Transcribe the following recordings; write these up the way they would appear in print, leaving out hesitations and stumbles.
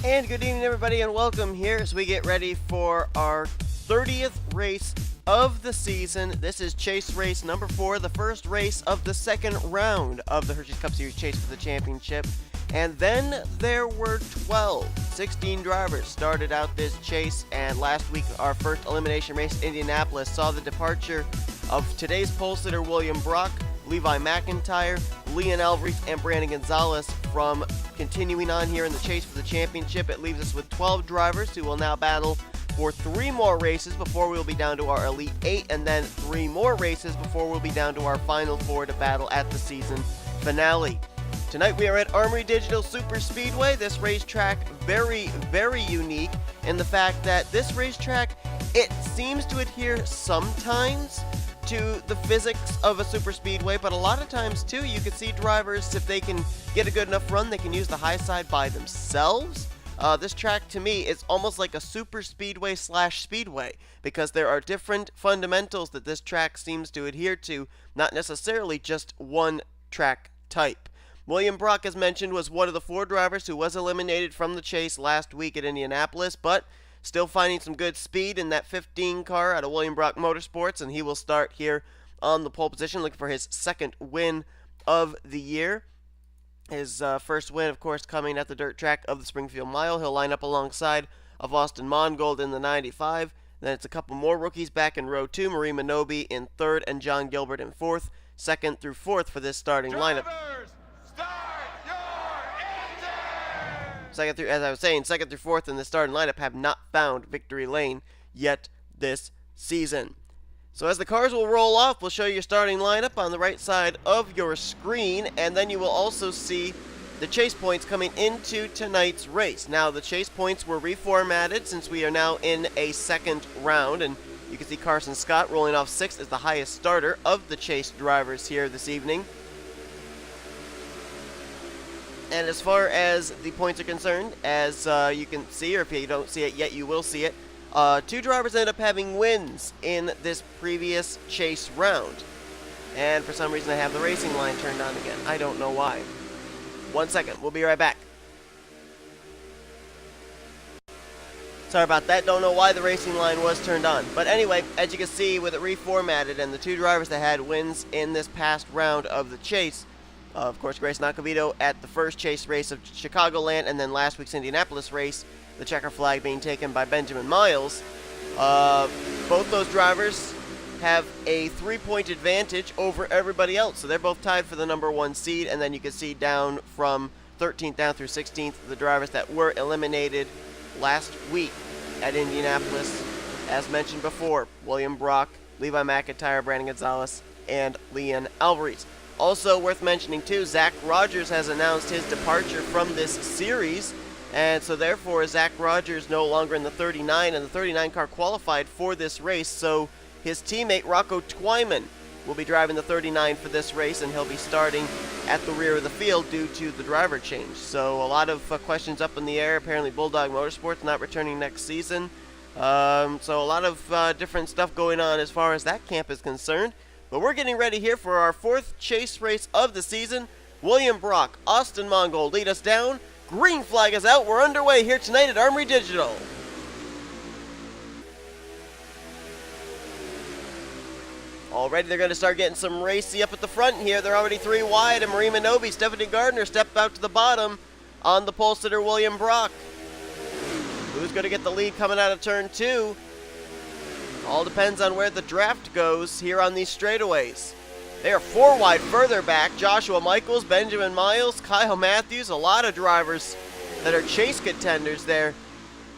And good evening, everybody, and welcome here as we get ready for our 30th race of the season. This is Chase Race number 4, the first race of the second round of the Hershey's Cup Series Chase for the championship. And then there were 16 drivers started out this chase, and last week our first elimination race in Indianapolis saw the departure of today's pole sitter William Brock, Levi McIntyre, Leon Alvarez, and Brandon Gonzalez from continuing on here in the chase for the championship. It leaves us with 12 drivers who will now battle for 3 more races before we'll be down to our Elite 8, and then 3 more races before we'll be down to our final 4 to battle at the season finale. Tonight we are at Armory Digital Superspeedway. This racetrack very, very unique in the fact that this racetrack, it seems to adhere sometimes to the physics of a super speedway, but a lot of times too you can see drivers, if they can get a good enough run, they can use the high side by themselves. This track to me is almost like a super speedway slash speedway, because there are different fundamentals that this track seems to adhere to, not necessarily just one track type. William Brock, as mentioned, was one of the 4 drivers who was eliminated from the chase last week at Indianapolis, but still finding some good speed in that 15 car out of William Brock Motorsports, and he will start here on the pole position, looking for his 2nd win of the year. His first win, of course, coming at the dirt track of the Springfield Mile. He'll line up alongside of Austin Mongold in the 95. Then it's a couple more rookies back in row 2, Marie Minobi in 3rd and John Gilbert in 4th, 2nd through 4th for this starting lineup. Second through 4th in the starting lineup have not found victory lane yet this season. So as the cars will roll off, we'll show you your starting lineup on the right side of your screen, and then you will also see the chase points coming into tonight's race. Now, the chase points were reformatted since we are now in a 2nd round, and you can see Carson Scott rolling off 6th as the highest starter of the chase drivers here this evening. And as far as the points are concerned, as you can see, or if you don't see it yet, you will see it, 2 drivers ended up having wins in this previous chase round. And for some reason I have the racing line turned on again. I don't know why. 1 second, we'll be right back. Sorry about that, don't know why the racing line was turned on. But anyway, as you can see, with it reformatted and the 2 drivers that had wins in this past round of the chase, of course, Grace Nacovito at the first chase race of Chicagoland, and then last week's Indianapolis race, the checker flag being taken by Benjamin Miles. Both those drivers have a 3-point advantage over everybody else, so they're both tied for the number 1 seed, and then you can see down from 13th down through 16th, the drivers that were eliminated last week at Indianapolis. As mentioned before, William Brock, Levi McIntyre, Brandon Gonzalez, and Leon Alvarez. Also worth mentioning too, Zach Rogers has announced his departure from this series, and so therefore Zach Rogers no longer in the 39, and the 39 car qualified for this race, so his teammate Rocco Twyman will be driving the 39 for this race, and he'll be starting at the rear of the field due to the driver change. So a lot of questions up in the air. Apparently Bulldog Motorsports not returning next season, so a lot of different stuff going on as far as that camp is concerned. But we're getting ready here for our 4th chase race of the season. William Brock, Austin Mongold lead us down. Green flag is out. We're underway here tonight at Armory Digital. Already they're going to start getting some racy up at the front here. They're already 3 wide, and Marie Minobi, Stephanie Gardner step out to the bottom on the pole sitter William Brock. Who's going to get the lead coming out of turn 2? All depends on where the draft goes here on these straightaways. They are 4 wide further back. Joshua Michaels, Benjamin Miles, Kyle Matthews, a lot of drivers that are chase contenders there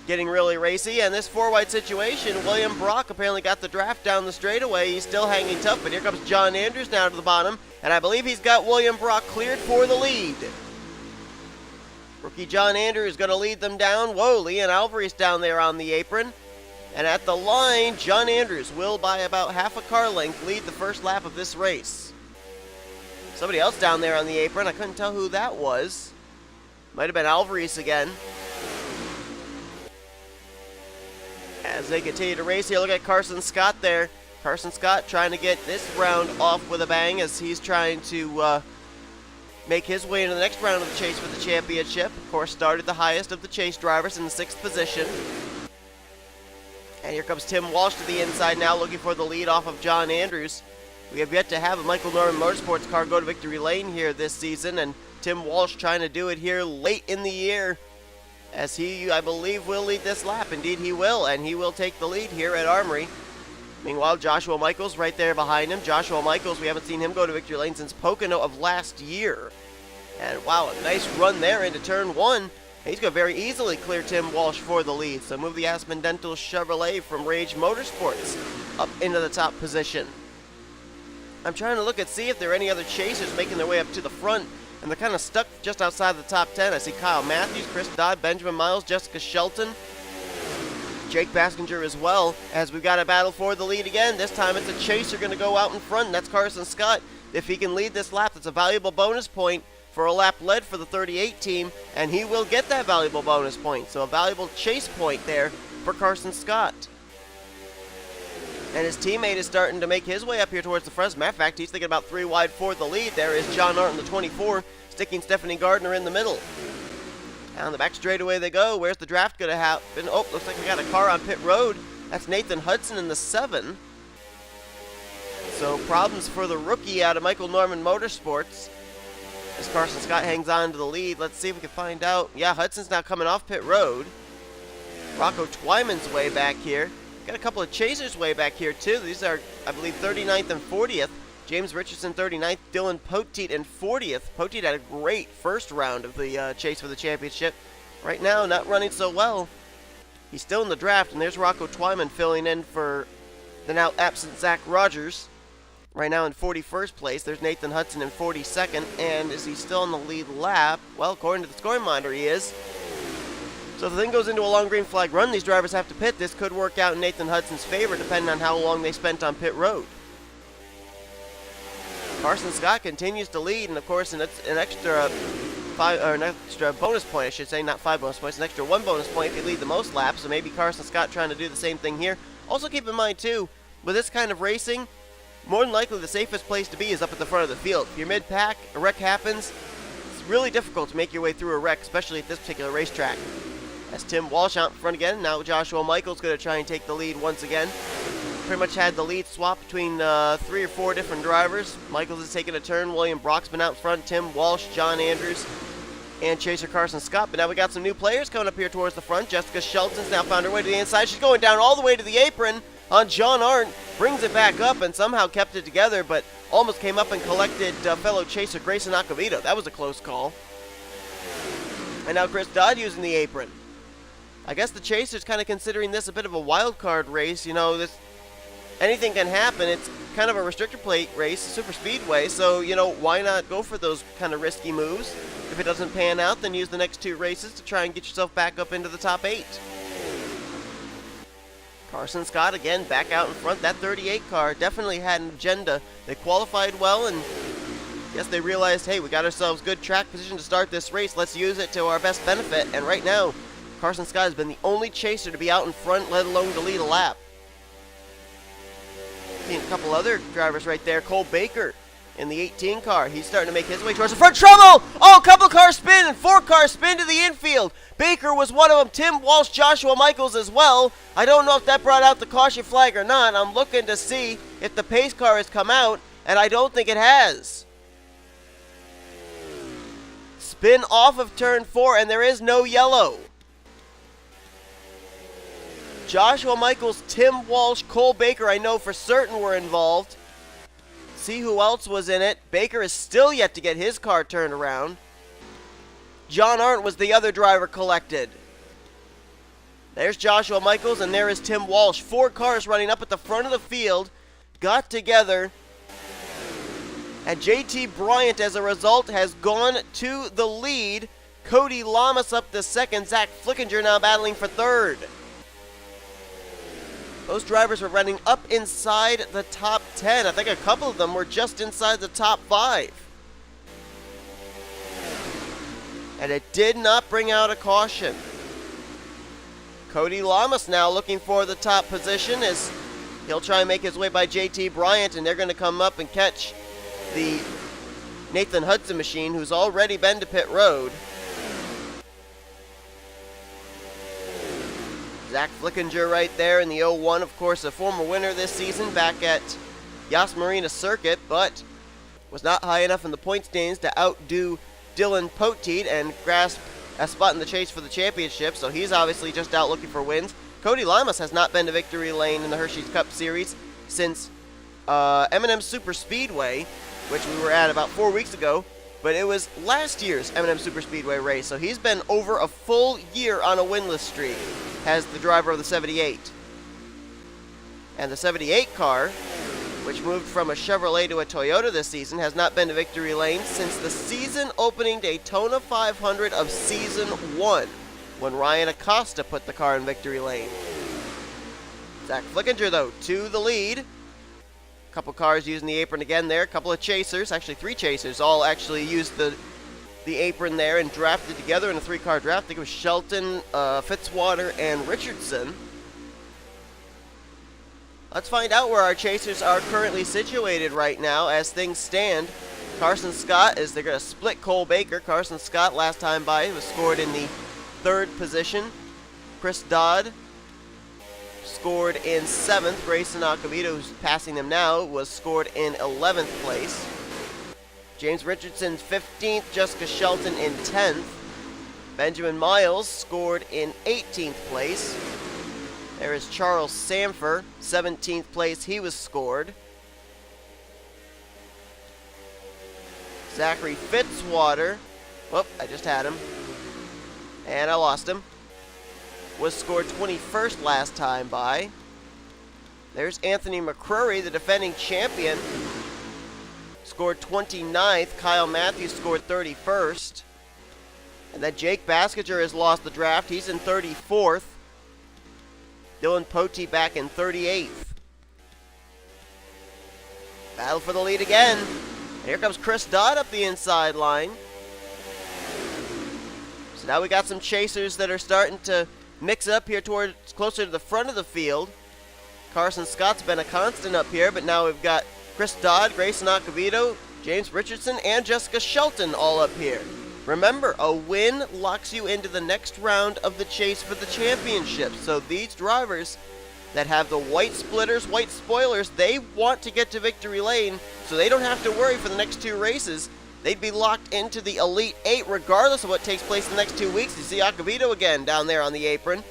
getting really racy. And this 4 wide situation, William Brock apparently got the draft down the straightaway. He's still hanging tough, but here comes John Andrews down to the bottom. And I believe he's got William Brock cleared for the lead. Rookie John Andrews going to lead them down. Whoa, Leon Alvarez down there on the apron. And at the line, John Andrews will, by about half a car length, lead the first lap of this race. Somebody else down there on the apron. I couldn't tell who that was. Might have been Alvarez again. As they continue to race here, look at Carson Scott there. Carson Scott trying to get this round off with a bang as he's trying to make his way into the next round of the chase for the championship. Of course, started the highest of the chase drivers in the 6th position. And here comes Tim Walsh to the inside now, looking for the lead off of John Andrews. We have yet to have a Michael Norman Motorsports car go to victory lane here this season, and Tim Walsh trying to do it here late in the year, as he, I believe, will lead this lap. Indeed, he will, and he will take the lead here at Armory. Meanwhile, Joshua Michaels right there behind him. Joshua Michaels, we haven't seen him go to victory lane since Pocono of last year. And wow, a nice run there into turn 1. He's going to very easily clear Tim Walsh for the lead. So move the Aspen Dental Chevrolet from Rage Motorsports up into the top position. I'm trying to look and see if there are any other chasers making their way up to the front, and they're kind of stuck just outside the top 10. I see Kyle Matthews, Chris Dodd, Benjamin Miles, Jessica Shelton, Jake Baskinger as well, as we've got a battle for the lead again. This time it's a chaser going to go out in front, and that's Carson Scott. If he can lead this lap, that's a valuable bonus point for a lap led for the 38 team, and he will get that valuable bonus point. So a valuable chase point there for Carson Scott. And his teammate is starting to make his way up here towards the front. As a matter of fact, he's thinking about 3 wide for the lead. There is John Arndt in the 24, sticking Stephanie Gardner in the middle. Down the back straightaway they go. Where's the draft going to happen? Oh, looks like we got a car on pit road. That's Nathan Hudson in the 7. So problems for the rookie out of Michael Norman Motorsports, as Carson Scott hangs on to the lead. Let's see if we can find out. Yeah, Hudson's now coming off pit road. Rocco Twyman's way back here. Got a couple of chasers way back here, too. These are, I believe, 39th and 40th. James Richardson, 39th. Dylan Poteet in 40th. Poteet had a great first round of the chase for the championship. Right now, not running so well. He's still in the draft, and there's Rocco Twyman filling in for the now absent Zach Rogers. Right now in 41st place, there's Nathan Hudson in 42nd, and is he still in the lead lap? Well, according to the scoring monitor, he is. So if the thing goes into a long green flag run, these drivers have to pit. This could work out in Nathan Hudson's favor, depending on how long they spent on pit road. Carson Scott continues to lead, and of course, an extra bonus point, I should say, not 5 bonus points, an extra 1 bonus point if you lead the most laps. So maybe Carson Scott trying to do the same thing here. Also, keep in mind too, with this kind of racing, more than likely the safest place to be is up at the front of the field. If you're mid-pack, a wreck happens, it's really difficult to make your way through a wreck, especially at this particular racetrack. As Tim Walsh out in front again, now Joshua Michaels going to try and take the lead once again. Pretty much had the lead swap between 3 or 4 different drivers. Michaels is taking a turn, William Broxman out front, Tim Walsh, John Andrews, and chaser Carson Scott. But now we got some new players coming up here towards the front. Jessica Shelton's now found her way to the inside. She's going down all the way to the apron on John Arndt. Brings it back up and somehow kept it together, but almost came up and collected fellow chaser Grayson Acavito. That was a close call. And now Chris Dodd using the apron. I guess the chaser's kind of considering this a bit of a wild card race. You know, anything can happen. It's kind of a restrictor plate race, a super speedway, so, you know, why not go for those kind of risky moves? If it doesn't pan out, then use the next 2 races to try and get yourself back up into the top 8. Carson Scott, again, back out in front. That 38 car definitely had an agenda. They qualified well, and yes, they realized, hey, we got ourselves good track position to start this race. Let's use it to our best benefit. And right now, Carson Scott has been the only chaser to be out in front, let alone to lead a lap. Seeing a couple other drivers right there. Cole Baker in the 18 car. He's starting to make his way towards the front. Trouble! Oh, a couple cars spin and 4 cars spin to the infield. Baker was one of them. Tim Walsh, Joshua Michaels as well. I don't know if that brought out the caution flag or not. I'm looking to see if the pace car has come out, and I don't think it has. Spin off of turn 4, and there is no yellow. Joshua Michaels, Tim Walsh, Cole Baker, I know for certain were involved. See who else was in it. Baker is still yet to get his car turned around. John Arndt was the other driver collected. There's Joshua Michaels, and there is Tim Walsh. 4 cars running up at the front of the field, got together. And JT Bryant, as a result, has gone to the lead. Cody Lamas up to second. Zach Flickinger now battling for third. Those drivers were running up inside the top 10. I think a couple of them were just inside the top 5. And it did not bring out a caution. Cody Lamas now looking for the top position as he'll try and make his way by JT Bryant, and they're going to come up and catch the Nathan Hudson machine, who's already been to pit road. Zach Flickinger right there in the 01, of course, a former winner this season back at Yas Marina Circuit, but was not high enough in the point standings to outdo Dylan Poteet and grasp a spot in the chase for the championship, so he's obviously just out looking for wins. Cody Lamas has not been to victory lane in the Hersheys Cup Series since NNSCRA Superspeedway, which we were at about 4 weeks ago, but it was last year's NNSCRA Superspeedway race, so he's been over a full year on a winless streak as the driver of the 78. And the 78 car, which moved from a Chevrolet to a Toyota this season, has not been to victory lane since the season-opening Daytona 500 of Season 1, when Ryan Acosta put the car in victory lane. Zach Flickinger, though, to the lead. A couple cars using the apron again there. A couple of chasers, actually 3 chasers, all actually used the apron there and drafted together in a 3-car draft. I think it was Shelton, Fitzwater, and Richardson. Let's find out where our chasers are currently situated right now as things stand. Carson Scott, they're going to split Cole Baker. Carson Scott, last time by, was scored in the 3rd position. Chris Dodd scored in 7th. Grayson Acavito, who's passing them now, was scored in 11th place. James Richardson 15th, Jessica Shelton in 10th. Benjamin Miles scored in 18th place. There is Charles Sanford, 17th place, he was scored. Zachary Fitzwater, whoop, I just had him, and I lost him, was scored 21st last time by. There's Anthony McCrory, the defending champion, scored 29th. Kyle Matthews scored 31st. And then Jake Baskiger has lost the draft. He's in 34th. Dylan Poteet back in 38th. Battle for the lead again. And here comes Chris Dodd up the inside line. So now we got some chasers that are starting to mix up here towards closer to the front of the field. Carson Scott's been a constant up here, but now we've got Chris Dodd, Grayson Acavito, James Richardson, and Jessica Shelton all up here. Remember, a win locks you into the next round of the chase for the championship. So these drivers that have the white splitters, white spoilers, they want to get to victory lane so they don't have to worry for the next 2 races. They'd be locked into the Elite 8 regardless of what takes place in the next 2 weeks. You see Acavito again down there on the apron.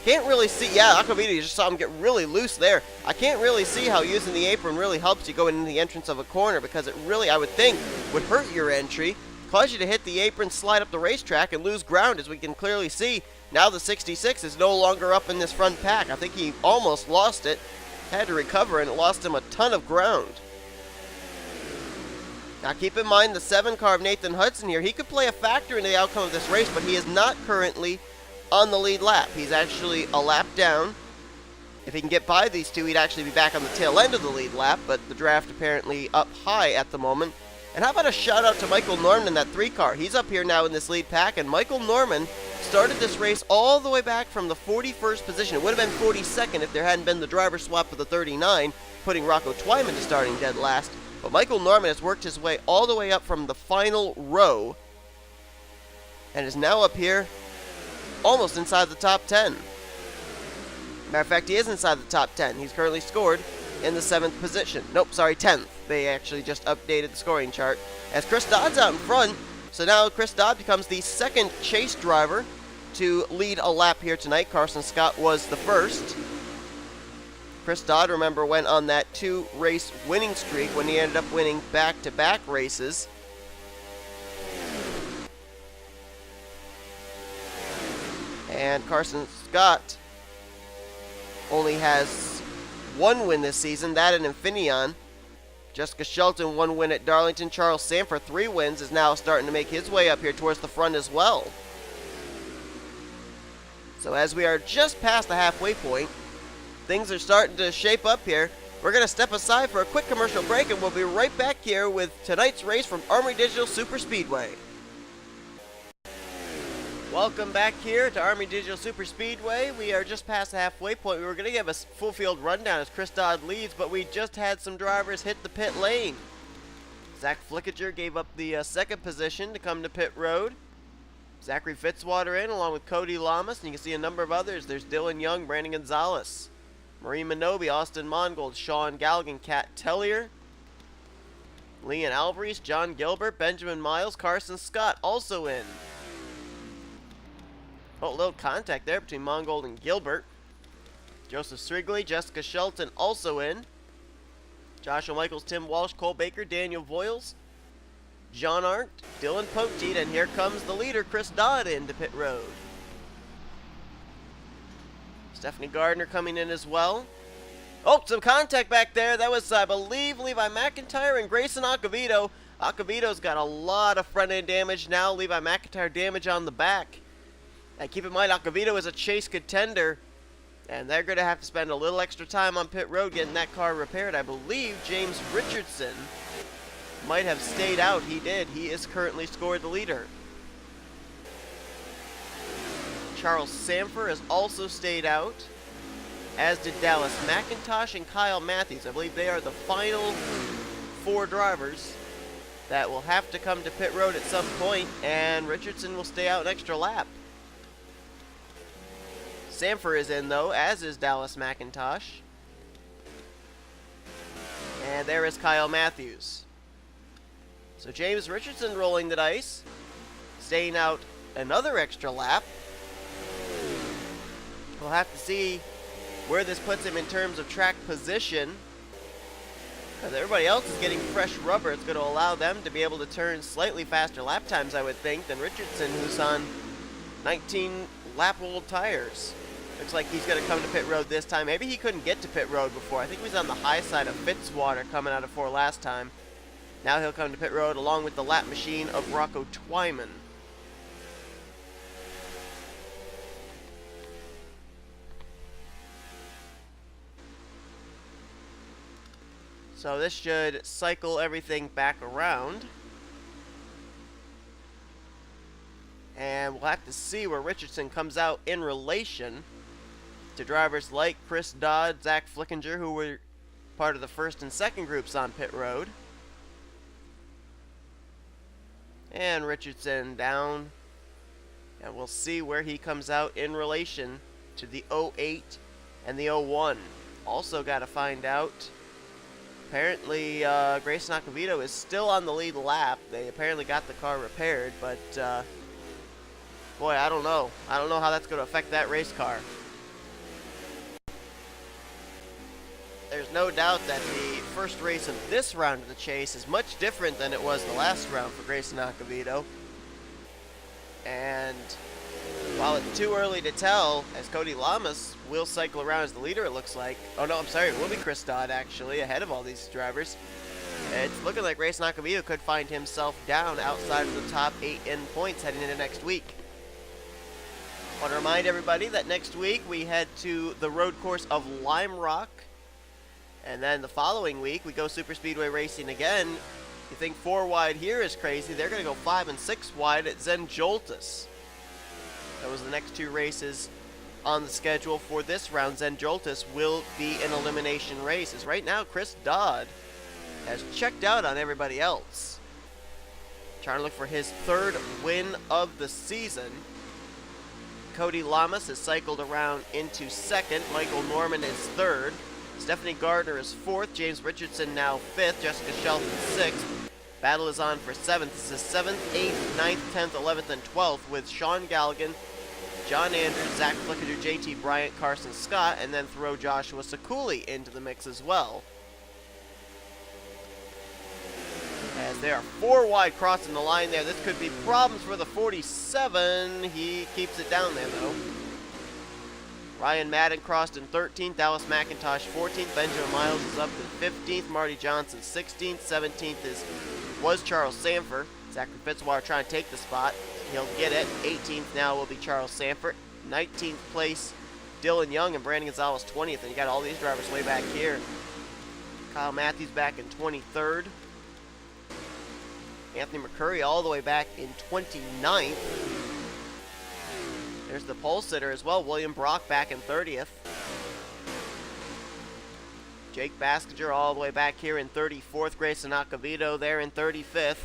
Can't really see, yeah, Acavito, you just saw him get really loose there. I can't really see how using the apron really helps you going into the entrance of a corner, because it really, I would think, would hurt your entry, cause you to hit the apron, slide up the racetrack, and lose ground. As we can clearly see, now the 66 is no longer up in this front pack. I think he almost lost it, had to recover, and it lost him a ton of ground. Now keep in mind the 7 car of Nathan Hudson here, he could play a factor in the outcome of this race, but he is not currently on the lead lap. He's actually a lap down. If he can get by these 2, he'd actually be back on the tail end of the lead lap, but the draft apparently up high at the moment. And how about a shout out to Michael Norman in that 3 car? He's up here now in this lead pack, and Michael Norman started this race all the way back from the 41st position. It would have been 42nd if there hadn't been the driver swap for the 39, putting Rocco Twyman to starting dead last. But Michael Norman has worked his way all the way up from the final row and is now up here almost inside the top 10. Matter of fact, he is inside the top 10. He's currently scored in the 7th position. Nope, sorry, 10th. They actually just updated the scoring chart. As Chris Dodd's out in front, so now Chris Dodd becomes the 2nd chase driver to lead a lap here tonight. Carson Scott was the 1st. Chris Dodd, remember, went on that 2-race winning streak when he ended up winning back-to-back races. And Carson Scott only has 1 win this season, that in Infineon. Jessica Shelton, 1 win at Darlington. Charles Sanford, 3 wins, is now starting to make his way up here towards the front as well. So as we are just past the halfway point, things are starting to shape up here. We're going to step aside for a quick commercial break, and we'll be right back here with tonight's race from Armory Digital Superspeedway. Welcome back here to Armory Digital Superspeedway. We are just past the halfway point. We were going to give a full field rundown as Chris Dodd leads, but we just had some drivers hit the pit lane. Zach Flickinger gave up the second position to come to pit road. Zachary Fitzwater in along with Cody Lamas, and you can see a number of others. There's Dylan Young, Brandon Gonzalez, Marie Minobi, Austin Mongold, Sean Galligan, Kat Tellier, Leon Alvarez, John Gilbert, Benjamin Miles, Carson Scott also in. Oh, a little contact there between Mongold and Gilbert. Joseph Strigley, Jessica Shelton also in. Joshua Michaels, Tim Walsh, Cole Baker, Daniel Voiles, John Arndt, Dylan Poteet, and here comes the leader, Chris Dodd, into pit road. Stephanie Gardner coming in as well. Oh, some contact back there. That was, I believe, Levi McIntyre and Grayson Acavito. Acavito's got a lot of front-end damage now. Levi McIntyre damage on the back. And keep in mind, Acavito is a chase contender, and they're going to have to spend a little extra time on pit road getting that car repaired. I believe James Richardson might have stayed out. He did. He is currently scored the leader. Charles Sanford has also stayed out, as did Dallas McIntosh and Kyle Matthews. I believe they are the final 4 drivers that will have to come to pit road at some point, and Richardson will stay out an extra lap. Sanford is in, though, as is Dallas McIntosh. And there is Kyle Matthews. So James Richardson rolling the dice, staying out another extra lap. We'll have to see where this puts him in terms of track position. Because everybody else is getting fresh rubber. It's going to allow them to be able to turn slightly faster lap times, I would think, than Richardson, who's on 19 lap old tires. Looks like he's going to come to pit road this time. Maybe he couldn't get to pit road before. I think he was on the high side of Fitzwater coming out of 4 last time. Now he'll come to pit road along with the lap machine of Rocco Twyman. So this should cycle everything back around. And we'll have to see where Richardson comes out in relation to drivers like Chris Dodd, Zach Flickinger, who were part of the first and second groups on pit road. And Richardson down. And we'll see where he comes out in relation to the 08 and the 01. Also got to find out. Apparently, Grayson Acavito is still on the lead lap. They apparently got the car repaired, but boy, I don't know. I don't know how that's going to affect that race car. There's no doubt that the first race of this round of the chase is much different than it was the last round for Grayson Acavito. And while it's too early to tell, as Cody Lamas will cycle around as the leader, it looks like. Oh no, I'm sorry, it will be Chris Dodd actually, ahead of all these drivers. It's looking like Grayson Acavito could find himself down outside of the top 8 in points heading into next week. I want to remind everybody that next week we head to the road course of Lime Rock. And then the following week we go Superspeedway racing again. You think 4 wide here is crazy, they're going to go 5 and 6 wide at Zen Joltis. That was the next 2 races on the schedule for this round. Zen Joltis will be an elimination race. As right now, Chris Dodd has checked out on everybody else. Trying to look for his 3rd win of the season. Cody Lamas has cycled around into 2nd. Michael Norman is 3rd. Stephanie Gardner is 4th. James Richardson now 5th. Jessica Shelton 6th. Battle is on for 7th. This is 7th, 8th, 9th, 10th, 11th, and 12th with Sean Galligan, John Andrews, Zach Flickinger, JT Bryant, Carson Scott, and then throw Joshua Sakuli into the mix as well. As there are 4 wide crossing the line there. This could be problems for the 47. He keeps it down there, though. Ryan Madden crossed in 13th. Dallas McIntosh 14th. Benjamin Miles is up to 15th. Marty Johnson 16th. 17th was Charles Sanford. Zachary Fitzwater trying to take the spot. He'll get it. 18th now will be Charles Sanford. 19th place, Dylan Young, and Brandon Gonzalez 20th. And you got all these drivers way back here. Kyle Matthews back in 23rd. Anthony McCurry all the way back in 29th. There's the pole sitter as well, William Brock back in 30th. Jake Baskinger all the way back here in 34th. Grayson Acavito there in 35th.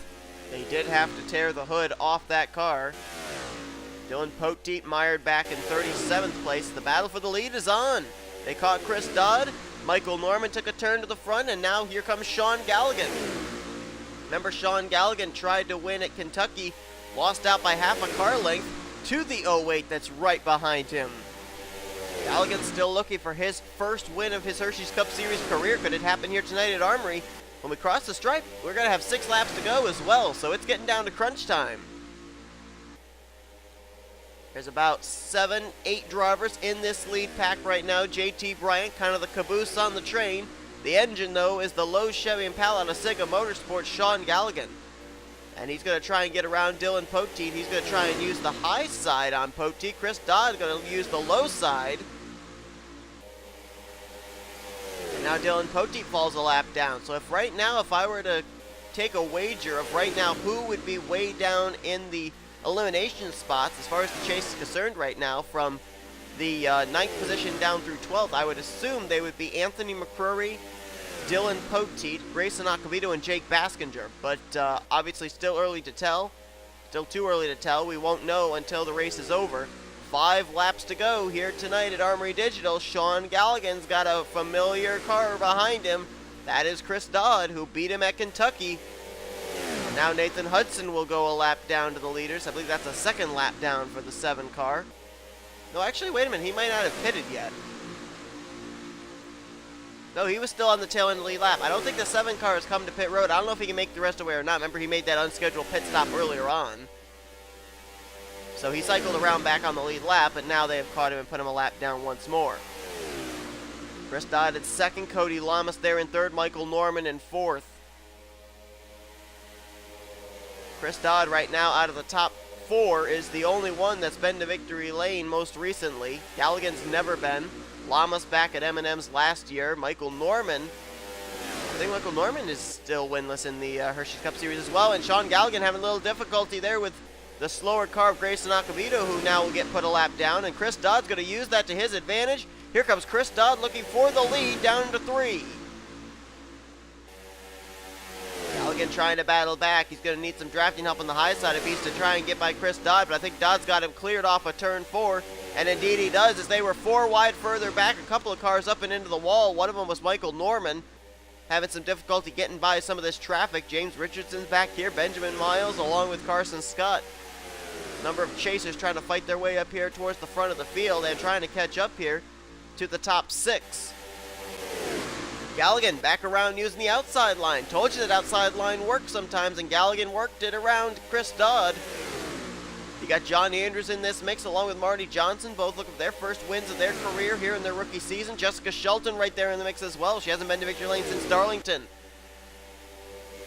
They did have to tear the hood off that car. Dylan Poteet mired back in 37th place. The battle for the lead is on. They caught Chris Dodd. Michael Norman took a turn to the front, and now here comes Sean Galligan. Remember, Sean Galligan tried to win at Kentucky, lost out by half a car length to the 08 that's right behind him. Galligan's still looking for his first win of his Hersheys Cup Series career. Could it happen here tonight at Armory? When we cross the stripe, we're going to have 6 laps to go as well, so it's getting down to crunch time. There's about 7, 8 drivers in this lead pack right now. JT Bryant, kind of the caboose on the train. The engine, though, is the Lowe's Chevy Impala out of Sega Motorsports, Sean Galligan. And he's going to try and get around Dylan Poteet. He's going to try and use the high side on Poteet. Chris Dodd is going to use the low side. And now Dylan Poteet falls a lap down. So if I were to take a wager of right now who would be way down in the elimination spots as far as the chase is concerned right now, from the 9th position down through 12th, I would assume they would be Anthony McCrory, Dylan Poteet, Grayson Acavito, and Jake Baskinger. But obviously still early to tell. Still too early to tell. We won't know until the race is over. 5 laps to go here tonight at Armory Digital. Sean Galligan's got a familiar car behind him. That is Chris Dodd, who beat him at Kentucky. Now Nathan Hudson will go a lap down to the leaders. I believe that's a 2nd lap down for the 7 car. No, actually, wait a minute. He might not have pitted yet. No, he was still on the tail end of the lead lap. I don't think the 7 car has come to pit road. I don't know if he can make the rest of the way or not. Remember, he made that unscheduled pit stop earlier on. So he cycled around back on the lead lap, but now they have caught him and put him a lap down once more. Chris Dodd at 2nd, Cody Lamas there in 3rd, Michael Norman in 4th. Chris Dodd right now out of the top 4 is the only one that's been to victory lane most recently. Galligan's never been. Lamas back at M&M's last year. Michael Norman, I think Michael Norman is still winless in the Hersheys Cup Series as well. And Sean Galligan having a little difficulty there with the slower car of Grayson Acavito, who now will get put a lap down. And Chris Dodd's going to use that to his advantage. Here comes Chris Dodd looking for the lead down to 3. Galligan trying to battle back. He's going to need some drafting help on the high side if he's to try and get by Chris Dodd, but I think Dodd's got him cleared off of turn 4, and indeed he does, as they were 4 wide further back, a couple of cars up and into the wall. One of them was Michael Norman, having some difficulty getting by some of this traffic. James Richardson's back here, Benjamin Miles, along with Carson Scott. Number of chasers trying to fight their way up here towards the front of the field and trying to catch up here to the top 6. Galligan back around using the outside line. Told you that outside line works sometimes, and Galligan worked it around Chris Dodd. You got John Andrews in this mix along with Marty Johnson, both looking for their first wins of their career here in their rookie season. Jessica Shelton right there in the mix as well. She hasn't been to victory lane since Darlington.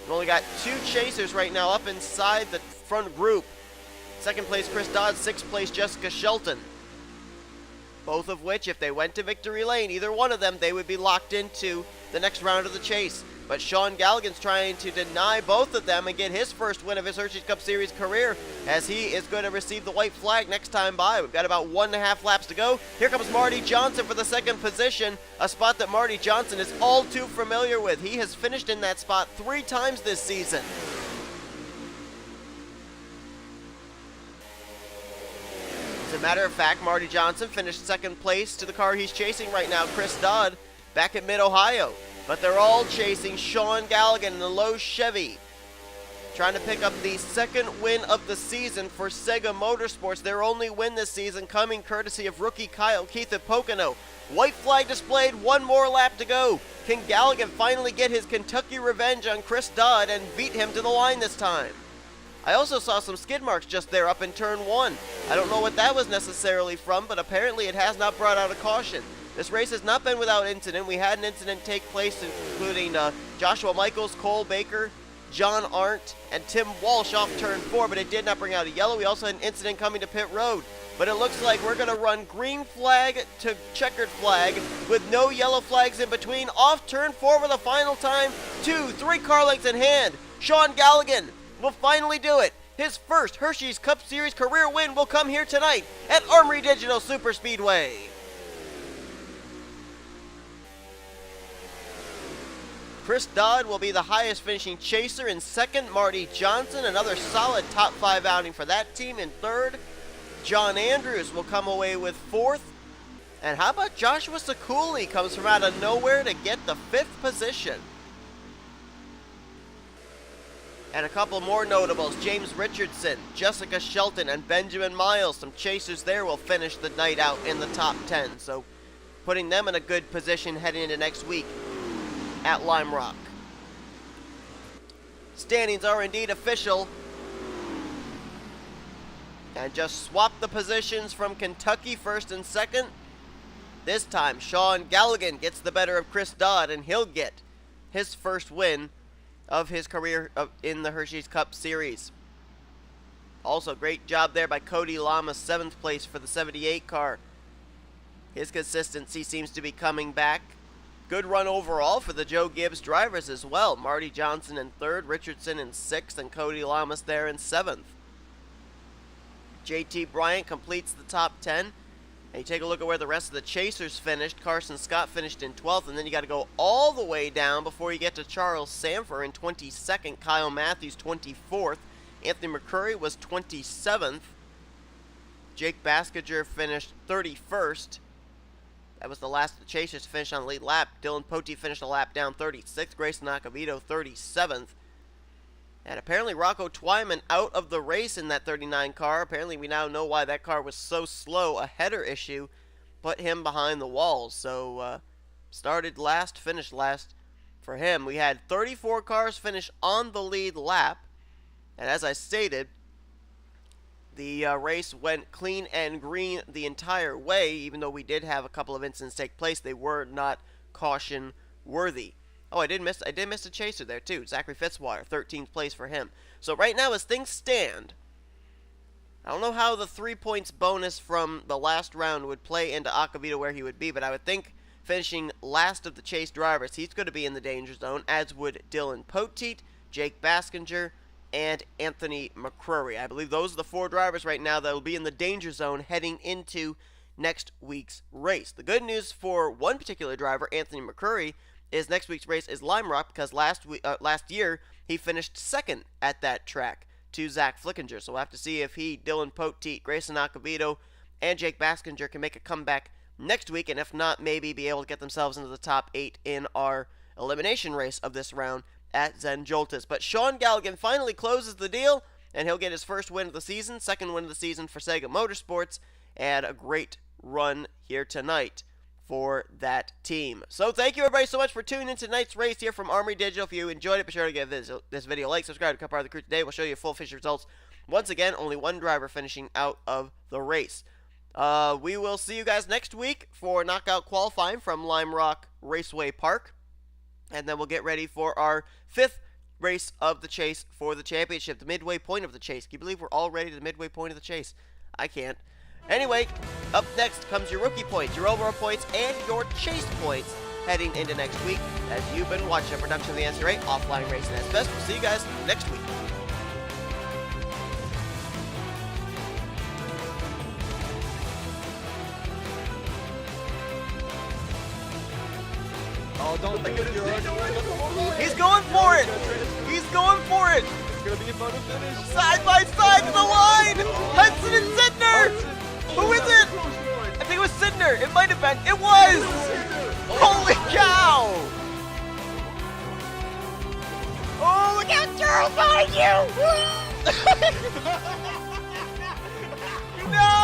We've only got 2 chasers right now up inside the front group. 2nd place Chris Dodd, 6th place Jessica Shelton. Both of which, if they went to victory lane, either one of them, they would be locked into the next round of the chase. But Sean Galligan's trying to deny both of them and get his first win of his Hersheys Cup Series career, as he is going to receive the white flag next time by. We've got about 1.5 laps to go. Here comes Marty Johnson for the 2nd position, a spot that Marty Johnson is all too familiar with. He has finished in that spot 3 times this season. As a matter of fact, Marty Johnson finished 2nd place to the car he's chasing right now, Chris Dodd, back at Mid-Ohio. But they're all chasing Sean Galligan in the Lowe's Chevy, trying to pick up the 2nd win of the season for Sega Motorsports. Their only win this season coming courtesy of rookie Kyle Keith at Pocono. White flag displayed, 1 more lap to go. Can Galligan finally get his Kentucky revenge on Chris Dodd and beat him to the line this time? I also saw some skid marks just there up in turn 1. I don't know what that was necessarily from, but apparently it has not brought out a caution. This race has not been without incident. We had an incident take place including Joshua Michaels, Cole Baker, John Arndt, and Tim Walsh off turn 4, but it did not bring out a yellow. We also had an incident coming to pit road. But it looks like we're going to run green flag to checkered flag with no yellow flags in between. Off turn 4 for the final time. 2, 3 car lengths in hand. Sean Galligan will finally do it. His first Hersheys Cup Series career win will come here tonight at Armory Digital Superspeedway. Chris Dodd will be the highest finishing chaser. In second, Marty Johnson, another solid top 5 outing for that team. In third, John Andrews will come away with fourth. And how about Joshua Sekuli comes from out of nowhere to get the 5th position. And a couple more notables, James Richardson, Jessica Shelton, and Benjamin Miles. Some chasers there will finish the night out in the top 10. So putting them in a good position heading into next week at Lime Rock. Standings are indeed official. And just swap the positions from Kentucky first and second. This time, Sean Galligan gets the better of Chris Dodd, and he'll get his first win of his career in the Hersheys Cup Series. Also, great job there by Cody Lama, 7th place for the 78 car. His consistency seems to be coming back. Good run overall for the Joe Gibbs drivers as well. Marty Johnson in 3rd, Richardson in 6th, and Cody Lamas there in 7th. JT Bryant completes the top 10. And you take a look at where the rest of the chasers finished. Carson Scott finished in 12th, and then you got to go all the way down before you get to Charles Sanford in 22nd. Kyle Matthews 24th. Anthony McCurry was 27th. Jake Baskinger finished 31st. That was the last of the chasers to finish on the lead lap. Dylan Pote finished a lap down, 36th. Grayson Acavito 37th. And apparently Rocco Twyman out of the race in that 39 car. Apparently we now know why that car was so slow. A header issue put him behind the walls. So started last, finished last for him. We had 34 cars finish on the lead lap. And as I stated, the race went clean and green the entire way. Even though we did have a couple of incidents take place, they were not caution worthy. Oh, I did miss a chaser there, too. Zachary Fitzwater, 13th place for him. So right now, as things stand, I don't know how the 3 points bonus from the last round would play into Acavito where he would be, but I would think finishing last of the chase drivers, he's going to be in the danger zone, as would Dylan Poteet, Jake Baskinger, and Anthony McCrory. I believe those are the 4 drivers right now that will be in the danger zone heading into next week's race. The good news for one particular driver, Anthony McCrory, is next week's race is Lime Rock, because last year he finished 2nd at that track to Zach Flickinger. So we'll have to see if he, Dylan Poteet, Grayson Acavito, and Jake Baskinger can make a comeback next week, and if not, maybe be able to get themselves into the top 8 in our elimination race of this round at Zen Joltis. But Sean Galligan finally closes the deal, and he'll get his first win of the season, second win of the season for Sega Motorsports, and a great run here tonight for that team. So thank you everybody so much for tuning in to tonight's race here from Armory Digital. If you enjoyed it, be sure to give this video a like, subscribe, become part of the crew today. We'll show you full finish results. Once again, only one driver finishing out of the race. We will see you guys next week for knockout qualifying from Lime Rock Raceway Park. And then we'll get ready for our 5th race of the chase for the championship, the midway point of the chase. Can you believe we're already the midway point of the chase? I can't. Anyway, up next comes your rookie points, your overall points, and your chase points heading into next week as you've been watching a production of the NNSCRA Offline Racing as Best. We'll see you guys next week. Oh, don't think it. He's going for it! He's going for it! It's gonna be a photo finish. Side by side to the line! Hudson and Sidner! Who is it? I think it was Sidner. It might have been. It was! Holy cow! Oh, look out, Charles, behind you! No!